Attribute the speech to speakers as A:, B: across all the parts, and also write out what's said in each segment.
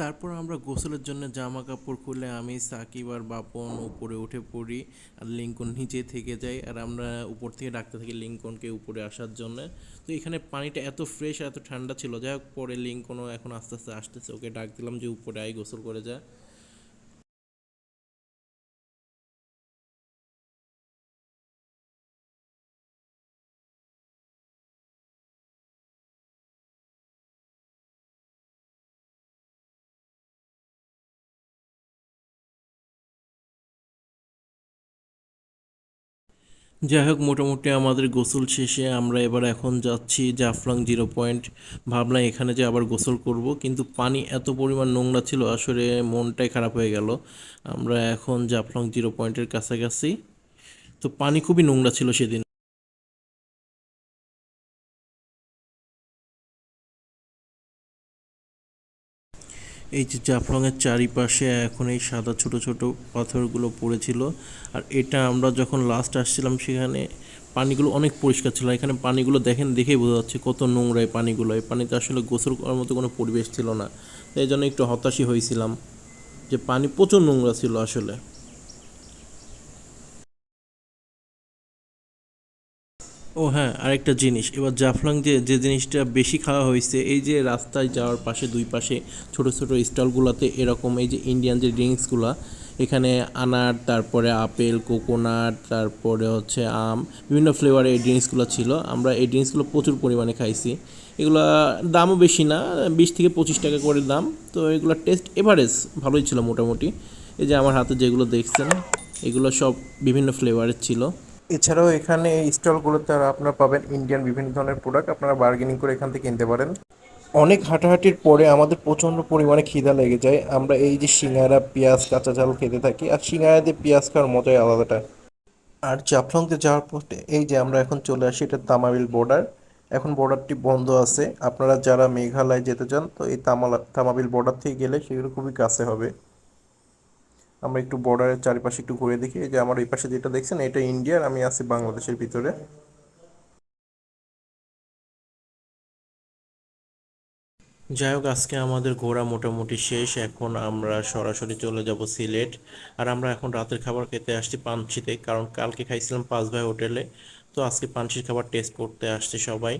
A: তারপর আমরা গোসলের জন্য জামা কাপড় খুলে আমি সাকিব আর বাপন উপরে উঠে পড়ি, আর লিঙ্কন নিচে থেকে যায়, আর আমরা উপর থেকে ডাকতে থাকি লিঙ্কনকে উপরে আসার জন্য। তো এখানে পানিটা এত ফ্রেশ এত ঠান্ডা ছিল, যাই হোক পরে লিঙ্কনও এখন আস্তে আস্তে আসতেছে, ওকে ডাক দিলাম যে উপরে আয় গোসল করে যা। যাই হোক মোটামুটি আমাদের গোসল শেষে আমরা এবার এখন যাচ্ছি জাফলং 0 পয়েন্ট। ভাবলাম এখানে যে আবার গোসল করব, কিন্তু পানি এত পরিমাণ নোংরা ছিল আসলে মনটাই খারাপ হয়ে গেল। আমরা এখন জাফলং 0 পয়েন্টের কাছাকাছি। তো পানি খুবই নোংরা ছিল সেদিন। এই যে জাফলংয়ের চারিপাশে এখন এই সাদা ছোট ছোট পাথরগুলো পড়েছিল, আর এটা আমরা যখন লাস্ট আসছিলাম সেখানে পানিগুলো অনেক পরিষ্কার ছিল। এখানে পানিগুলো দেখেন, দেখেই বোঝা যাচ্ছে কত নোংরা এই পানিগুলো। এই পানিতে আসলে গোসল করার মতো কোনো পরিবেশ ছিল না, তাই জন্য একটু হতাশই হয়েছিলাম যে পানি প্রচুর নোংরা ছিল আসলে। ও হ্যাঁ, আরেকটা জিনিস, এবার জাফলং যে যে জিনিসটা বেশি খাওয়া হয়েছে, এই যে রাস্তায় যাওয়ার পাশে দুই পাশে ছোট ছোট স্টলগুলোতে এরকম এই যে ইন্ডিয়ান যে ড্রিঙ্কসগুলো, এখানে আনার, তারপরে আপেল, কোকোনাট, তারপরে হচ্ছে আম, বিভিন্ন ফ্লেভারের এই ড্রিঙ্কসগুলো ছিল। আমরা এই ড্রিঙ্কসগুলো প্রচুর পরিমাণে খাইছি। এগুলা দামও বেশি না, 20 থেকে 25 টাকা করে দাম। তো এগুলো টেস্ট এভারেজ ভালোই ছিল মোটামুটি। এই যে আমার হাতে যেগুলো দেখছেন, এগুলো সব বিভিন্ন ফ্লেভারের ছিল। এছাড়াও এখানে এই স্টলগুলোতে আর আপনারা পাবেন ইন্ডিয়ান বিভিন্ন ধরনের প্রোডাক্ট, আপনারা বার্গেনিং করে এখান থেকে কিনতে পারেন। অনেক হাঁটাহাঁটির পরে আমাদের প্রচণ্ড পরিমাণে খিদা লেগে যায়। আমরা এই যে সিঙ্গারা, পেঁয়াজ, কাঁচা ঝাল খেতে থাকি, আর সিঙ্গারা দিয়ে পেঁয়াজ খাওয়ার মজাই আলাদাটা। আর জাফলংতে যাওয়ার পথে এই যে আমরা এখন চলে আসি, এটা তামাবিল বর্ডার। এখন বর্ডারটি বন্ধ আছে। আপনারা যারা মেঘালয় যেতে চান তো এই তামাবিল বর্ডার থেকে গেলে সেগুলো খুবই কাছে হবে। আমরা একটু বর্ডারের চারিপাশে একটু ঘুরে দেখি। এই যে আমার এই পাশে যেটা দেখছেন এটা ইন্ডিয়ার, আমি আছি বাংলাদেশের ভিতরে। যাই হোক আজকে আমাদের ঘোরা মোটামুটি শেষ, এখন আমরা সরাসরি চলে যাব সিলেট। আর আমরা এখন রাতের খাবার খেতে আসছি পানশিতে, কারণ কালকে খাইছিলাম 5 ভাই হোটেলে। তো আজকে পানশির খাবার টেস্ট করতে আসছে সবাই।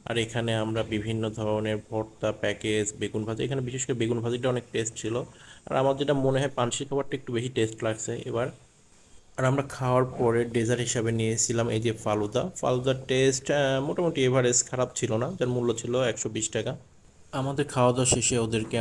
A: আর এখানে আমরা বিভিন্ন ধরনের ভর্তা, প্যাকেজ, বেগুন ভাজি, এখানে বিশেষ করে বেগুন ভাজিটা অনেক টেস্ট ছিল। আর আমার যেটা মনে হয় পানশির খাবারটা একটু বেশি টেস্ট লাগছে এবার। আর আমরা খাওয়ার পরে ডেজার্ট হিসাবে নিয়েছিলাম এই যে ফালুদা। ফালুদার টেস্ট মোটামুটি এভারেজ, খারাপ ছিল না, যার মূল্য ছিল 120 টাকা। আমাদের খাওয়া দাওয়া শেষে ওদেরকে